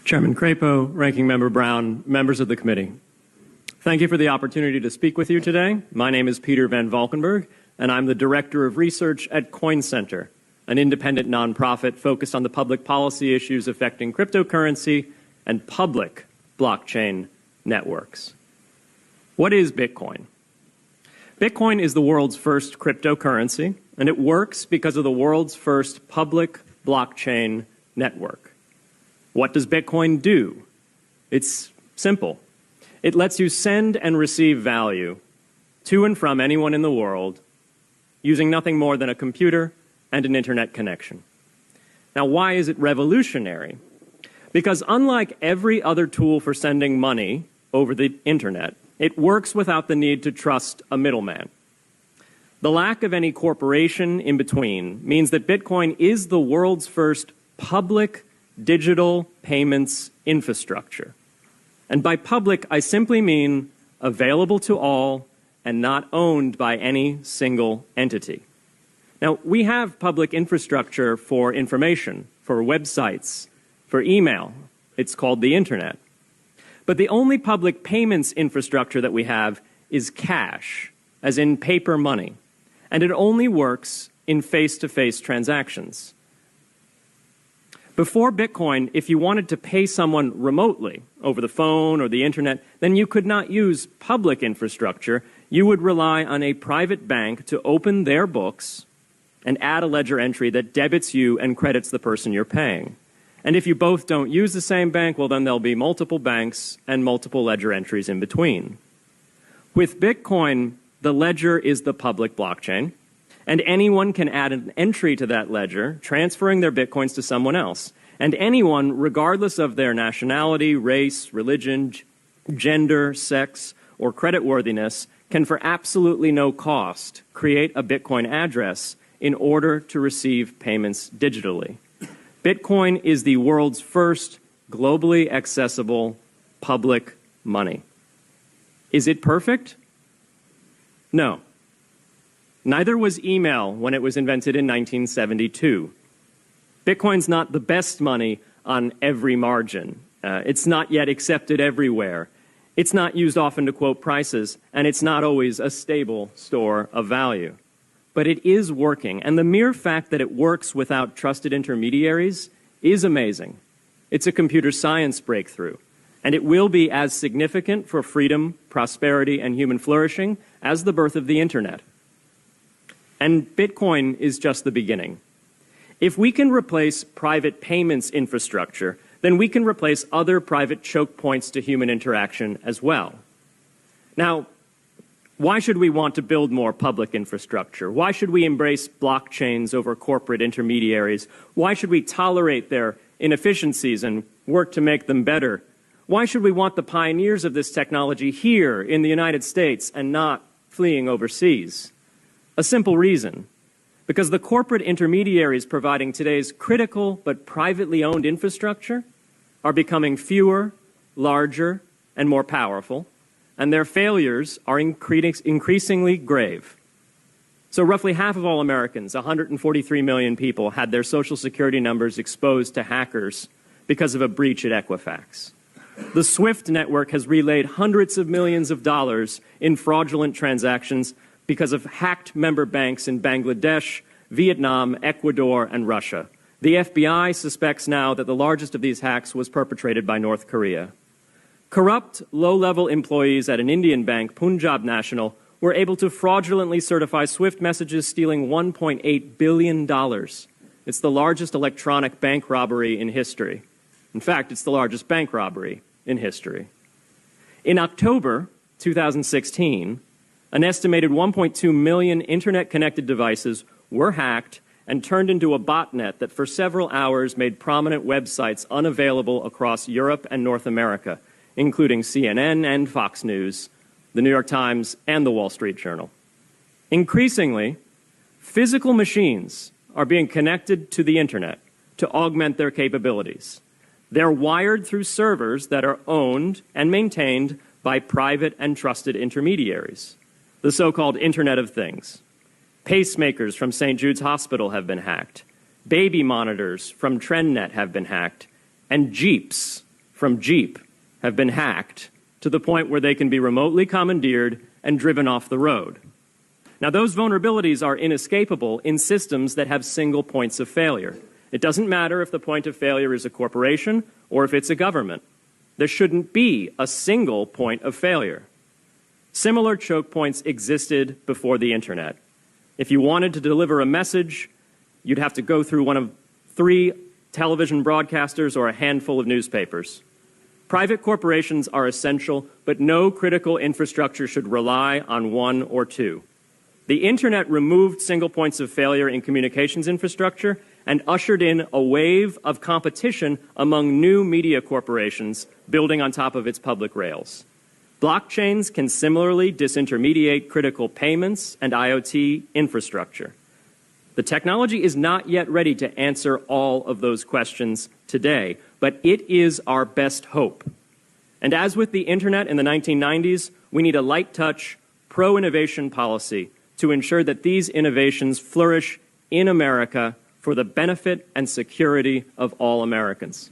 Chairman Crapo, Ranking Member Brown, members of the committee. Thank you for the opportunity to speak with you today. My name is Peter Van Valkenburg, and I'm the Director of Research at Coin Center, an independent nonprofit focused on the public policy issues affecting cryptocurrency and public blockchain networks. What is Bitcoin? Bitcoin is the world's first cryptocurrency, and it works because of the world's first public blockchain network. What does Bitcoin do? It's simple. It lets you send and receive value to and from anyone in the world using nothing more than a computer and an internet connection. Now, why is it revolutionary? Because unlike every other tool for sending money over the internet, it works without the need to trust a middleman. The lack of any corporation in between means that Bitcoin is the world's first public digital payments infrastructure. And by public, I simply mean available to all and not owned by any single entity. Now, we have public infrastructure for information, for websites, for email. It's called the internet. But the only public payments infrastructure that we have is cash, as in paper money. And it only works in face-to-face transactions. Before Bitcoin, if you wanted to pay someone remotely over the phone or the internet, then you could not use public infrastructure. You would rely on a private bank to open their books and add a ledger entry that debits you and credits the person you're paying. And if you both don't use the same bank, well, then there'll be multiple banks and multiple ledger entries in between. With Bitcoin, the ledger is the public blockchain, and anyone can add an entry to that ledger, transferring their Bitcoins to someone else. And anyone, regardless of their nationality, race, religion, gender, sex, or creditworthiness, can for absolutely no cost create a Bitcoin address in order to receive payments digitally. Bitcoin is the world's first globally accessible public money. Is it perfect? No. Neither was email when it was invented in 1972. Bitcoin's not the best money on every margin. It's not yet accepted everywhere. It's not used often to quote prices, and it's not always a stable store of value. But it is working, and the mere fact that it works without trusted intermediaries is amazing. It's a computer science breakthrough, and it will be as significant for freedom, prosperity, and human flourishing as the birth of the internet. And Bitcoin is just the beginning. If we can replace private payments infrastructure, then we can replace other private choke points to human interaction as well. Now, why should we want to build more public infrastructure? Why should we embrace blockchains over corporate intermediaries? Why should we tolerate their inefficiencies and work to make them better? Why should we want the pioneers of this technology here in the United States and not fleeing overseas? A simple reason. Because the corporate intermediaries providing today's critical but privately owned infrastructure are becoming fewer, larger, and more powerful, and their failures are increasingly grave. So roughly half of all Americans, 143 million people, had their Social Security numbers exposed to hackers because of a breach at Equifax. The SWIFT network has relayed hundreds of millions of dollars in fraudulent transactions because of hacked member banks in Bangladesh, Vietnam, Ecuador, and Russia. The FBI suspects now that the largest of these hacks was perpetrated by North Korea. Corrupt, low-level employees at an Indian bank, Punjab National, were able to fraudulently certify SWIFT messages, stealing $1.8 billion. It's the largest electronic bank robbery in history. In fact, it's the largest bank robbery in history. In October 2016, an estimated 1.2 million internet-connected devices were hacked and turned into a botnet that for several hours made prominent websites unavailable across Europe and North America, including CNN and Fox News, the New York Times, and the Wall Street Journal. Increasingly, physical machines are being connected to the internet to augment their capabilities. They're wired through servers that are owned and maintained by private and trusted intermediaries, the so-called Internet of Things. Pacemakers from St. Jude's Hospital have been hacked. Baby monitors from TrendNet have been hacked. And Jeeps from Jeep have been hacked to the point where they can be remotely commandeered and driven off the road. Now, those vulnerabilities are inescapable in systems that have single points of failure. It doesn't matter if the point of failure is a corporation or if it's a government. There shouldn't be a single point of failure. Similar choke points existed before the internet. If you wanted to deliver a message, you'd have to go through one of 3 television broadcasters or a handful of newspapers. Private corporations are essential, but no critical infrastructure should rely on 1 or 2. The internet removed single points of failure in communications infrastructure and ushered in a wave of competition among new media corporations building on top of its public rails. Blockchains can similarly disintermediate critical payments and IoT infrastructure. The technology is not yet ready to answer all of those questions today, but it is our best hope. And as with the internet in the 1990s, we need a light-touch, pro-innovation policy to ensure that these innovations flourish in America for the benefit and security of all Americans.